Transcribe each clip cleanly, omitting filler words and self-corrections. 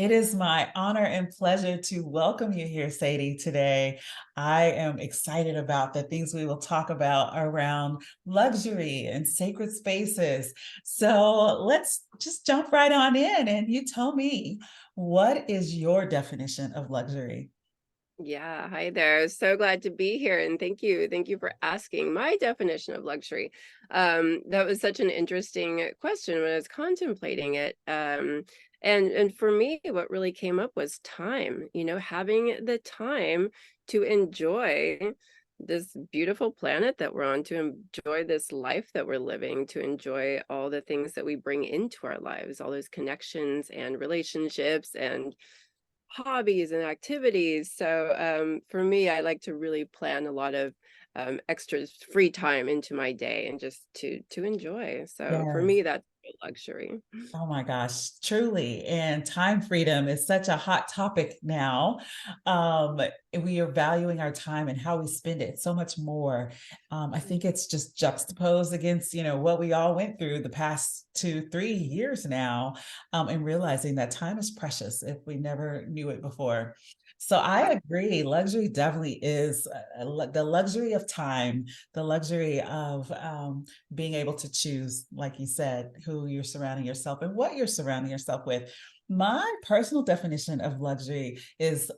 It is my honor and pleasure to welcome you here, Sadie, today. I am excited about the things we will talk about around luxury and sacred spaces. So let's just jump right on in and you tell me, what is your definition of luxury? Yeah, hi there. So glad to be here, and thank you. Thank you for asking my definition of luxury. That was such an interesting question when I was contemplating it. And for me, what really came up was time, having the time to enjoy this beautiful planet that we're on, to enjoy this life that we're living, to enjoy all the things that we bring into our lives, all those connections and relationships and hobbies and activities. So for me, I like to really plan a lot of extra free time into my day and just to enjoy. So for Yes. me, that's a luxury. Oh my gosh, truly. And time freedom is such a hot topic now. Um, we are valuing our time and how we spend it so much more. I think it's just juxtaposed against, what we all went through the past 2, 3 years now, and realizing that time is precious if we never knew it before. So I agree. Luxury definitely is the luxury of time, the luxury of being able to choose, like you said, who you're surrounding yourself and what you're surrounding yourself with. My personal definition of luxury is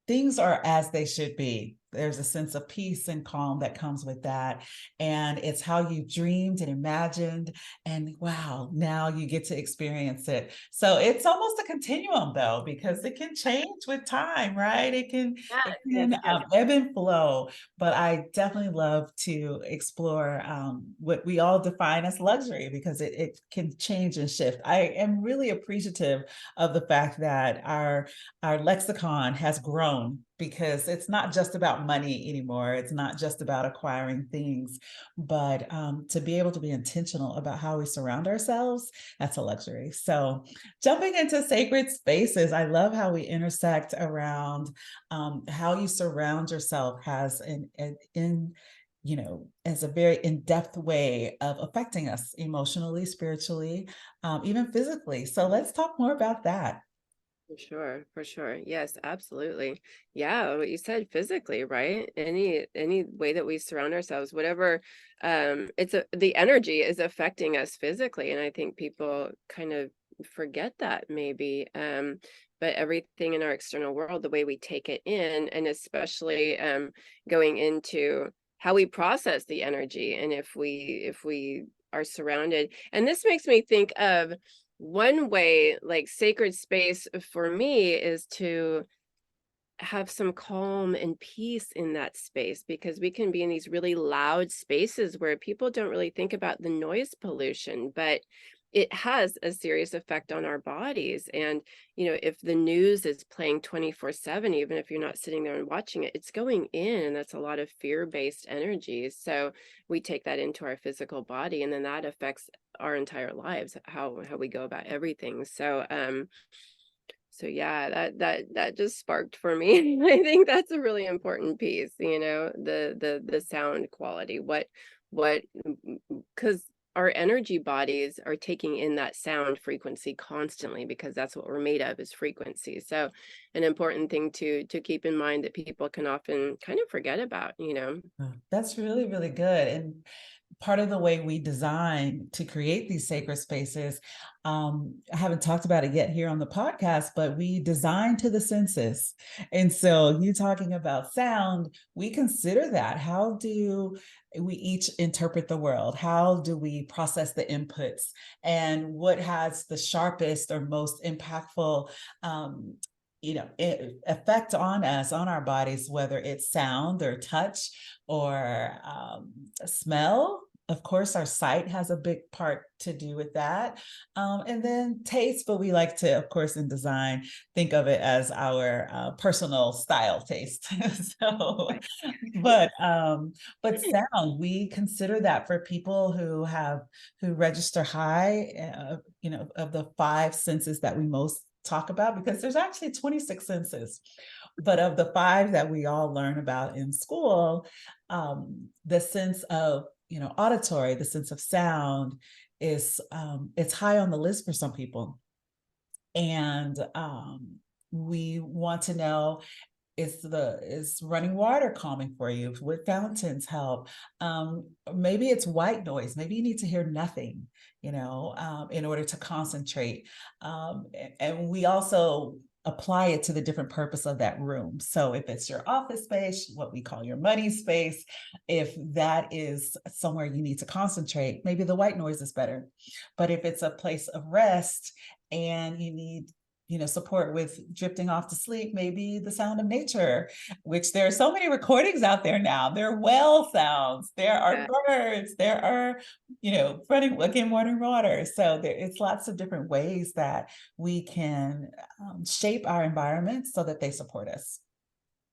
things are as they should be. There's a sense of peace and calm that comes with that. And it's how you dreamed and imagined. And wow, now you get to experience it. So it's almost a continuum though, because it can change with time, right? It can, Yes, it yes, can yes. ebb and flow. But I definitely love to explore what we all define as luxury because it can change and shift. I am really appreciative of the fact that our lexicon has grown because it's not just about money anymore. It's not just about acquiring things, but to be able to be intentional about how we surround ourselves, that's a luxury. So, jumping into sacred spaces, I love how we intersect around how you surround yourself has as a very in-depth way of affecting us emotionally, spiritually, even physically. So let's talk more about that. For sure, for sure. Yes, absolutely. Yeah, what you said physically, right? Any way that we surround ourselves, whatever the energy is affecting us physically. And I think people kind of forget that maybe. But everything in our external world, the way we take it in, and especially going into how we process the energy, and if we are surrounded. And this makes me think of one way, like sacred space for me, is to have some calm and peace in that space, because we can be in these really loud spaces where people don't really think about the noise pollution, but it has a serious effect on our bodies. And if the news is playing 24/7, even if you're not sitting there and watching it, it's going in, and that's a lot of fear-based energies. So we take that into our physical body, and then that affects our entire lives, how we go about everything. So yeah, that just sparked for me. I think that's a really important piece, the sound quality. What Because our energy bodies are taking in that sound frequency constantly, because that's what we're made of, is frequency. So an important thing to keep in mind that people can often kind of forget about. Oh, that's really, really good. And part of the way we design to create these sacred spaces, I haven't talked about it yet here on the podcast, but we design to the senses. And so you talking about sound, we consider that. How do we each interpret the world? How do we process the inputs? And what has the sharpest or most impactful effect on us, on our bodies, whether it's sound or touch or smell. Of course, our sight has a big part to do with that. And then taste, but we like to, of course, in design, think of it as our personal style taste. So, but sound, we consider that for people who register high, of the five senses that we most talk about, because there's actually 26 senses, but of the five that we all learn about in school, the sense of auditory, the sense of sound is it's high on the list for some people. And we want to know, is running water calming for you? Would fountains help? Maybe it's white noise. Maybe you need to hear nothing, in order to concentrate. And we also apply it to the different purpose of that room. So if it's your office space, what we call your money space, if that is somewhere you need to concentrate, maybe the white noise is better. But if it's a place of rest and you need support with drifting off to sleep, maybe the sound of nature, which there are so many recordings out there now. There are whale sounds, there are Yeah. birds, there are, running, again, running water. So it's lots of different ways that we can shape our environment so that they support us.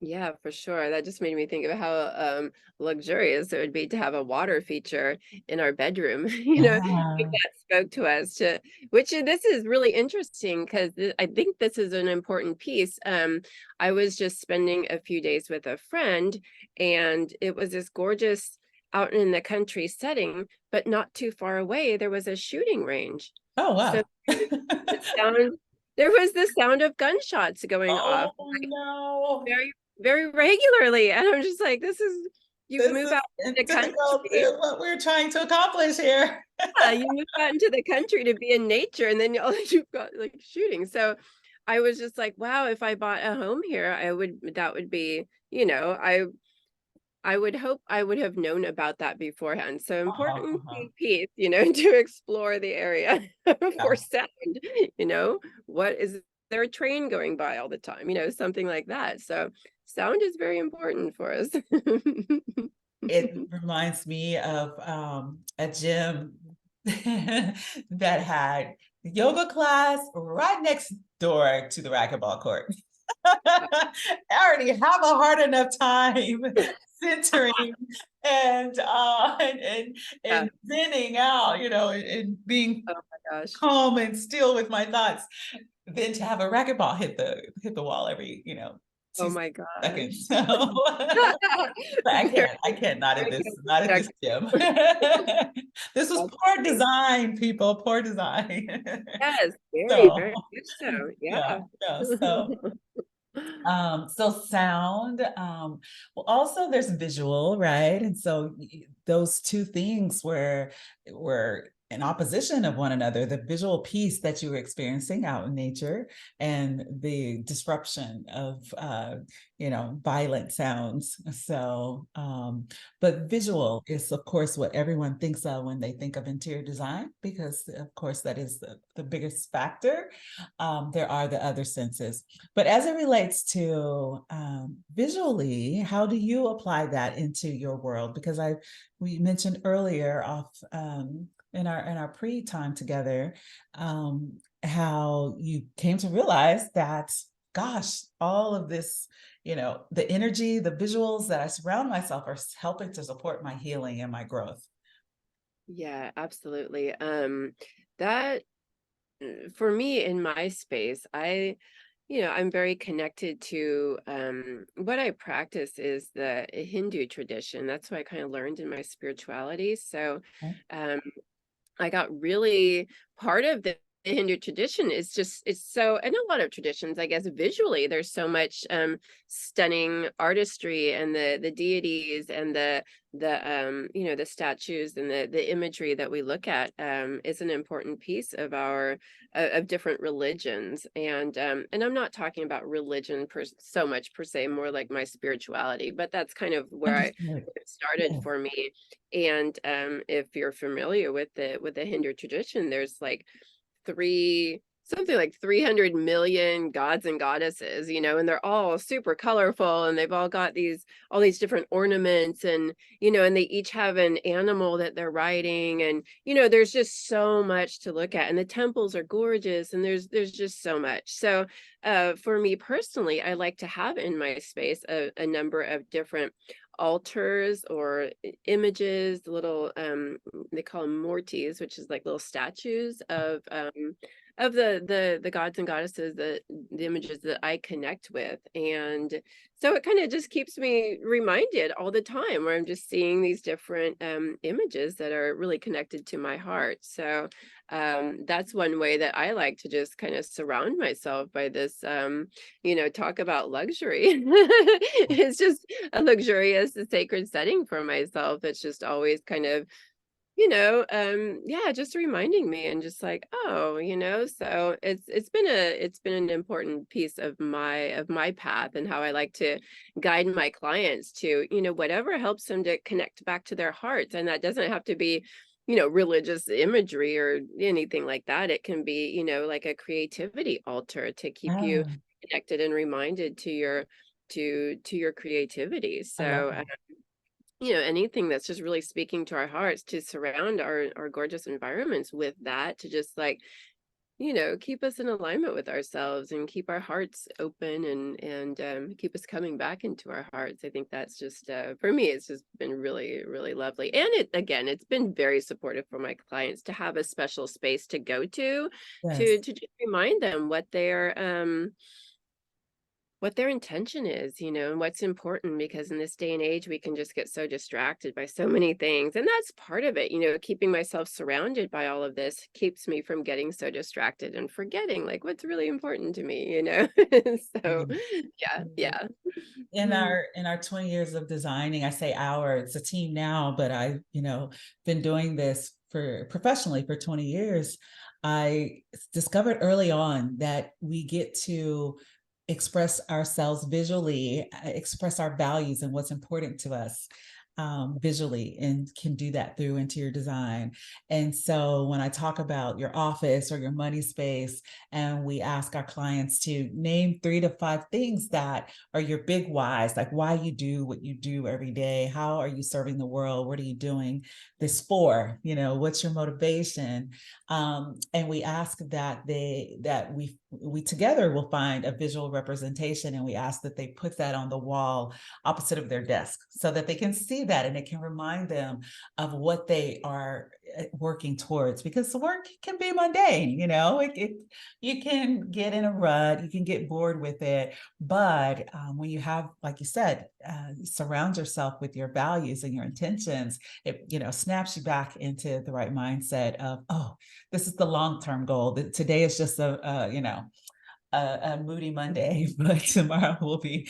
Yeah, for sure. That just made me think of how luxurious it would be to have a water feature in our bedroom. I think Yeah. that spoke to us to which this is really interesting because I think this is an important piece. I was just spending a few days with a friend, and it was this gorgeous out in the country setting, but not too far away, there was a shooting range. Oh, So wow. the sound there was the sound of gunshots going off. Oh, no. Very, very regularly, and I'm just like, "This is" you This move is out to the antithetical country. to what we're trying to accomplish here. Yeah, you move out into the country to be in nature, and then all you've got, like, shooting, so I was just like, "Wow, if I bought a home here, I would that would be" I would hope I would have known about that beforehand, so Uh-huh, important uh-huh. piece, to explore the area for Yeah. sound, you know? What is there a train going by all the time, something like that, so sound is very important for us. It reminds me of a gym that had yoga class right next door to the racquetball court. I already have a hard enough time centering Yeah. and zenning out, and being Oh my gosh. calm and still with my thoughts. Then to have a racquetball hit the wall every, Oh 2 my seconds. gosh. So but Very, I can't, not at very this constructive. gym. This was That's poor funny. design, people, poor design. Yes, very, So, very much so, yeah, yeah. yeah, so sound, well, also there's visual, right? And so those two things were in opposition of one another, the visual piece that you were experiencing out in nature and the disruption of violent sounds. So but visual is of course what everyone thinks of when they think of interior design, because of course that is the biggest factor. There are the other senses, but as it relates to visually, how do you apply that into your world? Because we mentioned earlier off in our pre-time together, how you came to realize that, gosh, all of this, the energy, the visuals that I surround myself are helping to support my healing and my growth. Yeah, absolutely. That for me in my space, I'm very connected to what I practice is the Hindu tradition. That's what I kind of learned in my spirituality. So Okay. um I got really part of the Hindu tradition is just it's so and a lot of traditions, I guess visually there's so much stunning artistry and the deities and the statues and the imagery that we look at is an important piece of our of different religions and I'm not talking about religion so much per se, more like my spirituality, but that's kind of where Understood. it started Yes. for me. And if you're familiar with the Hindu tradition, there's like something like 300 million gods and goddesses, and they're all super colorful and they've all got all these different ornaments and they each have an animal that they're riding and there's just so much to look at and the temples are gorgeous and there's just so much. So for me personally, I like to have in my space a number of different altars or images, little they call them murtis, which is like little statues the gods and goddesses, the images that I connect with. And so it kind of just keeps me reminded all the time, where I'm just seeing these different images that are really connected to my heart. So that's one way that I like to just kind of surround myself by this, talk about luxury. It's just a luxurious, a sacred setting for myself. It's just always kind of, yeah, just reminding me, and just like, oh, so it's been an important piece of my path, and how I like to guide my clients to, whatever helps them to connect back to their hearts. And that doesn't have to be, religious imagery or anything like that. It can be, like a creativity altar to keep you Ah, connected and reminded to your creativity. I love So that. anything that's just really speaking to our hearts, to surround our gorgeous environments with that, to just like, keep us in alignment with ourselves, and keep our hearts open, and keep us coming back into our hearts. I think that's just, for me, it's just been really, really lovely. And it's been very supportive for my clients to have a special space to go Yes. to just remind them what their intention is, and what's important. Because in this day and age, we can just get so distracted by so many things. And that's part of it, keeping myself surrounded by all of this keeps me from getting so distracted and forgetting like what's really important to me. So Mm, yeah, mm. yeah. In Mm, our 20 years of designing, I say it's a team now, but I, been doing this for professionally for 20 years. I discovered early on that we get to express ourselves visually, express our values and what's important to us visually, and can do that through interior design. And so when I talk about your office or your money space, and we ask our clients to name 3 to 5 things that are your big whys, like why you do what you do every day, how are you serving the world, what are you doing this for, what's your motivation, and we ask that we together will find a visual representation, and we ask that they put that on the wall opposite of their desk so that they can see that, and it can remind them of what they are working towards, because the work can be mundane, you can get in a rut, you can get bored with it. But when you have, like you said, surround yourself with your values and your intentions, it snaps you back into the right mindset of, oh, this is the long-term goal. Today is just a moody Monday, but tomorrow will be,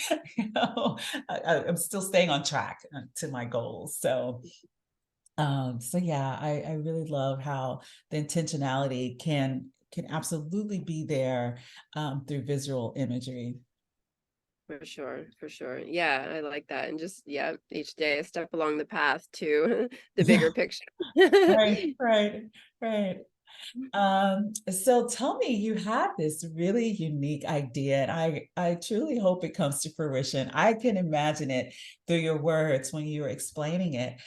I'm still staying on track to my goals. So yeah, I really love how the intentionality can absolutely be there through visual imagery. for sure, for sure. Yeah, I like that. And just, yeah, each day a step along the path to the Yeah, bigger picture. right, right, right. So tell me, you had this really unique idea, and I truly hope it comes to fruition. I can imagine it through your words when you were explaining it.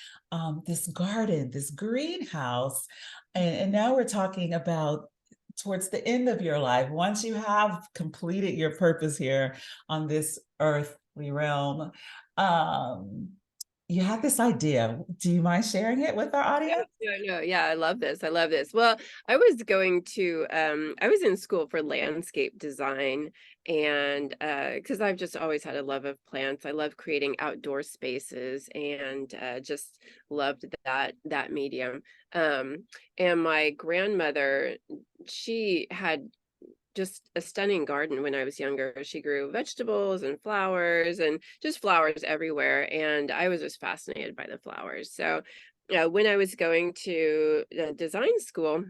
This garden, this greenhouse, and now we're talking about towards the end of your life, once you have completed your purpose here on this earthly realm. Um, you had this idea. Do you mind sharing it with our Yeah, audience? no, no, yeah, I love this. I love this. Well, I was in school for landscape design, and because I've just always had a love of plants. I love creating outdoor spaces, and just loved that medium. Um, and my grandmother, she had just a stunning garden when I was younger. She grew vegetables and flowers, and just flowers everywhere. And I was just fascinated by the flowers. So, when I was going to design school,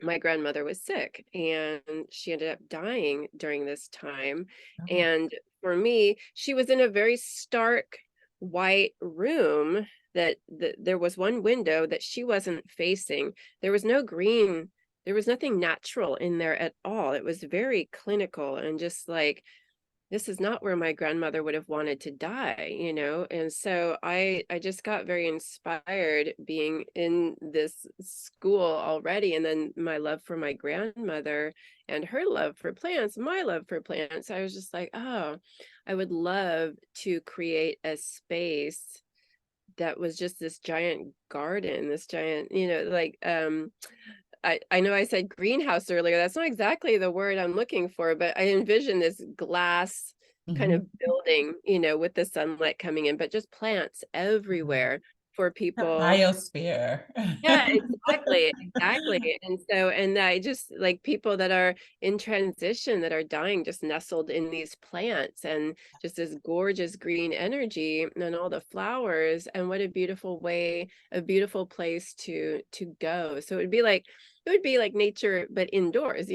my grandmother was sick, and she ended up dying during this time. Oh, And for me, she was in a very stark white room that there was one window that she wasn't facing. There was no green, there was nothing natural in there at all. It was very clinical, and just like, this is not where my grandmother would have wanted to die. And so I just got very inspired being in this school already, and then my love for my grandmother and her love for plants, my love for plants. I was just like, oh, I would love to create a space that was just this giant garden, this giant, like I know I said greenhouse earlier. That's not exactly the word I'm looking for, but I envision this glass kind Mhm. of building, with the sunlight coming in, but just plants everywhere for The people. biosphere. Yeah, exactly, exactly. And so, and I just like people that are in transition, that are dying, just nestled in these plants, and just this gorgeous green energy and all the flowers. And what a beautiful way, a beautiful place to go. So it would be like nature, but indoors.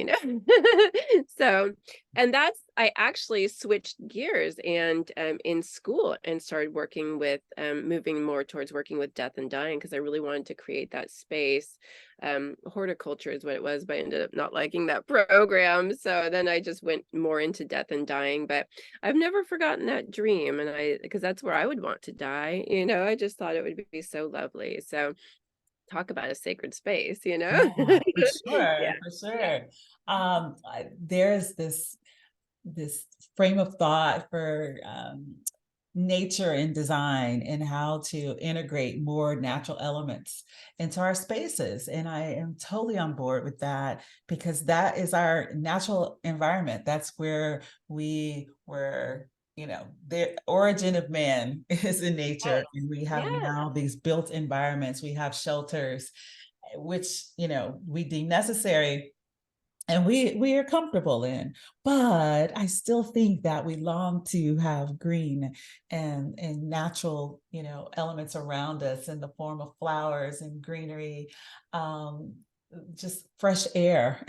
So, and I actually switched gears and in school and started working with moving more towards working with death and dying, because I really wanted to create that space. Horticulture is what it was, but I ended up not liking that program. So then I just went more into death and dying. But I've never forgotten that dream, and because that's where I would want to die. I just thought it would be so lovely. So talk about a sacred space. Yeah, for Yeah, sure, for yeah. sure. There's this frame of thought for nature and design and how to integrate more natural elements into our spaces. And I am totally on board with that because that is our natural environment. That's where we were, the origin of man is in nature. Yes. And we have Yeah. now these built environments, we have shelters, which, we deem necessary and we are comfortable in, but I still think that we long to have green and natural elements around us in the form of flowers and greenery, um just fresh air,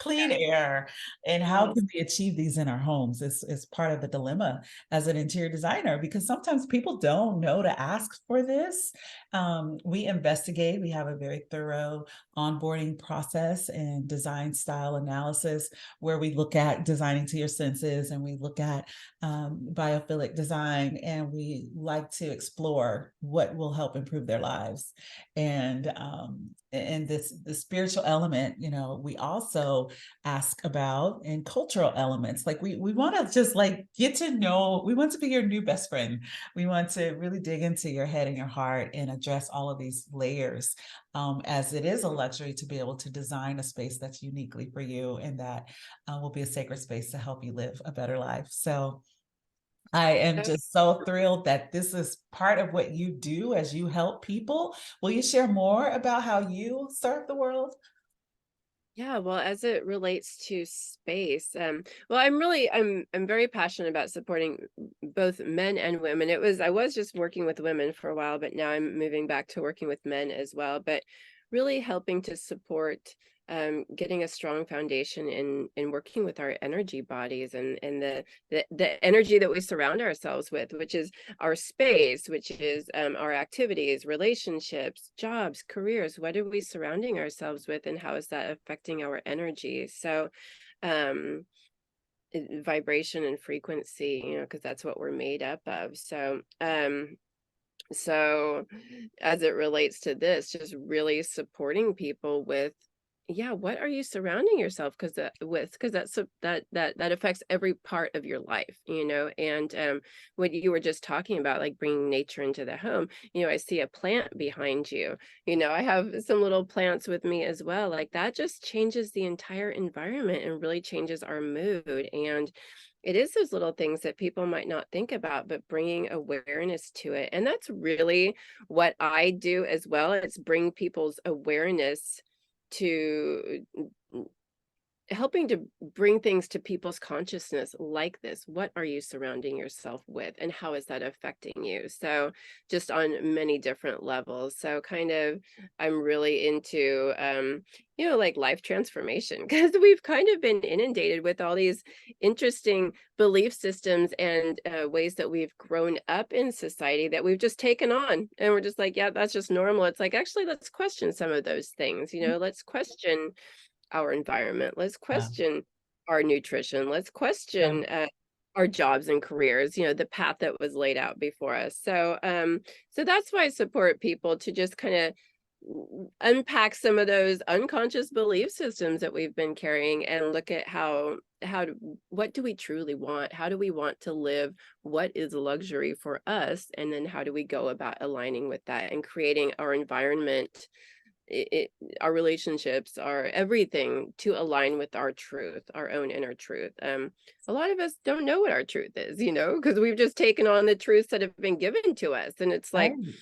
clean air. And how Yes. can we achieve these in our homes is part of the dilemma as an interior designer, because sometimes people don't know to ask for this. We investigate, we have a very thorough onboarding process and design style analysis where we look at designing to your senses, and we look at biophilic design, and we like to explore what will help improve their lives. And this the spiritual element, we also ask about, and cultural elements. Like we want to just like get to know, we want to be your new best friend. We want to really dig into your head and your heart and address all of these layers, as it is a luxury to be able to design a space that's uniquely for you, and that will be a sacred space to help you live a better life. So I am just so thrilled that this is part of what you do as you help people. Will you share more about how you serve the world? Yeah, well, as it relates to space, well, I'm very passionate about supporting both men and women. I was just working with women for a while, but now I'm moving back to working with men as well. But really helping to support getting a strong foundation in working with our energy bodies, and the energy that we surround ourselves with, which is our space, which is our activities, relationships, jobs, careers. What are we surrounding ourselves with, and how is that affecting our energy? So, um, vibration and frequency, because that's what we're made up of. So as it relates to this, just really supporting people with, yeah, what are you surrounding yourself because that affects every part of your life. And what you were just talking about, like bringing nature into the home. I see a plant behind you. I have some little plants with me as well. Like that just changes the entire environment and really changes our mood. And it is those little things that people might not think about, but bringing awareness to it. And that's really what I do as well. It's bring people's awareness to helping to bring things to people's consciousness like this. What are you surrounding yourself with, and how is that affecting you? So just on many different levels. So kind of I'm really into like life transformation, because we've kind of been inundated with all these interesting belief systems and ways that we've grown up in society that we've just taken on, and we're just like, yeah, that's just normal. It's like, actually, let's question some of those things. Let's question our environment. Let's Yeah. question our nutrition. Let's Yeah. question our jobs and careers, the path that was laid out before us. So that's why I support people to just kind of unpack some of those unconscious belief systems that we've been carrying, and look at what do we truly want? How do we want to live? What is luxury for us? And then how do we go about aligning with that and creating our environment our relationships, our everything to align with our truth, our own inner truth. A lot of us don't know what our truth is, because we've just taken on the truths that have been given to us. And it's like, Right.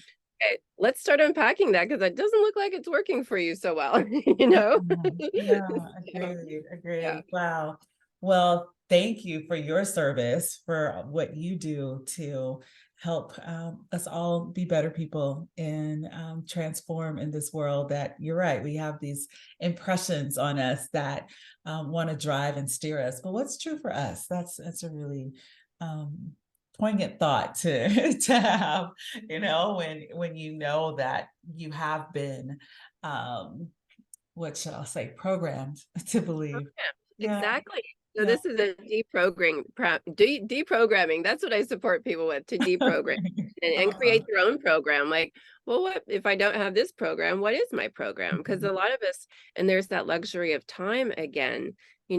okay, let's start unpacking that because it doesn't look like it's working for you so well, you Yeah, know? yeah, So, agreed, yeah. agreed. Wow. Well, thank you for your service, for what you do to help us all be better people and transform in this world that you're right. We have these impressions on us that want to drive and steer us. But what's true for us? That's a really um, poignant thought to to have, when you know that you have been what shall I say, programmed to believe. Yeah. Exactly. So Yeah. this is a deprogramming. That's what I support people with, to deprogram and create Awesome. their own program. Like, well, what if I don't have this program? What is my program? Because Mhm. a lot of us, and there's that luxury of time again. We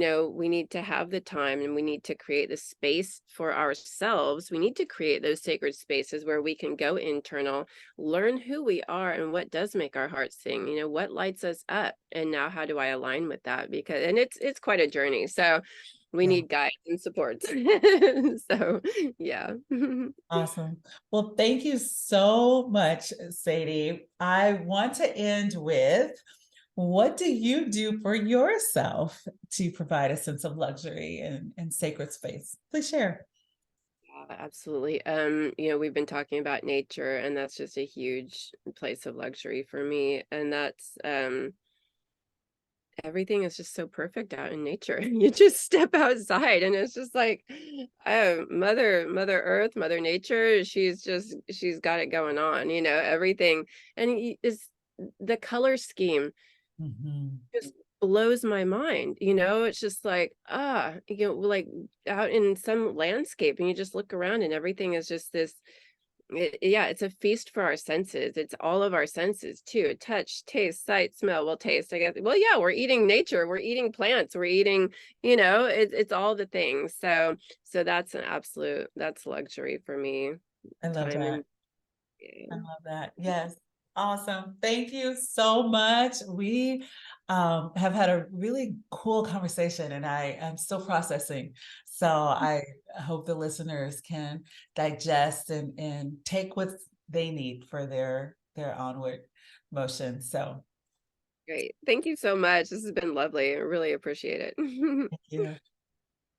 need to have the time and we need to create the space for ourselves. We need to create those sacred spaces where we can go internal, learn who we are and what does make our hearts sing, what lights us up, and now how do I align with that? Because and it's quite a journey, so we Yeah. need guides and supports. So yeah. Awesome. Well, thank you so much, Sadie. I want to end with, what do you do for yourself to provide a sense of luxury and sacred space? Please share. Absolutely. We've been talking about nature, and that's just a huge place of luxury for me. And that's everything is just so perfect out in nature. You just step outside and it's just like, oh, mother earth, mother nature, she's got it going on, everything. And is the color scheme Mhm. just blows my mind. It's just like, like out in some landscape and you just look around and everything is just this. Yeah, it's a feast for our senses. It's all of our senses too. Touch, taste, sight, smell. Well, taste, I guess. Well, yeah, we're eating nature. We're eating plants. We're eating, it's all the things. So that's luxury for me. I love Time that. and I yeah. love that. Yes. Awesome. Thank you so much. We have had a really cool conversation and I am still processing. So I hope the listeners can digest and take what they need for their onward motion. So Great. Thank you so much. This has been lovely. I really appreciate it. thank you.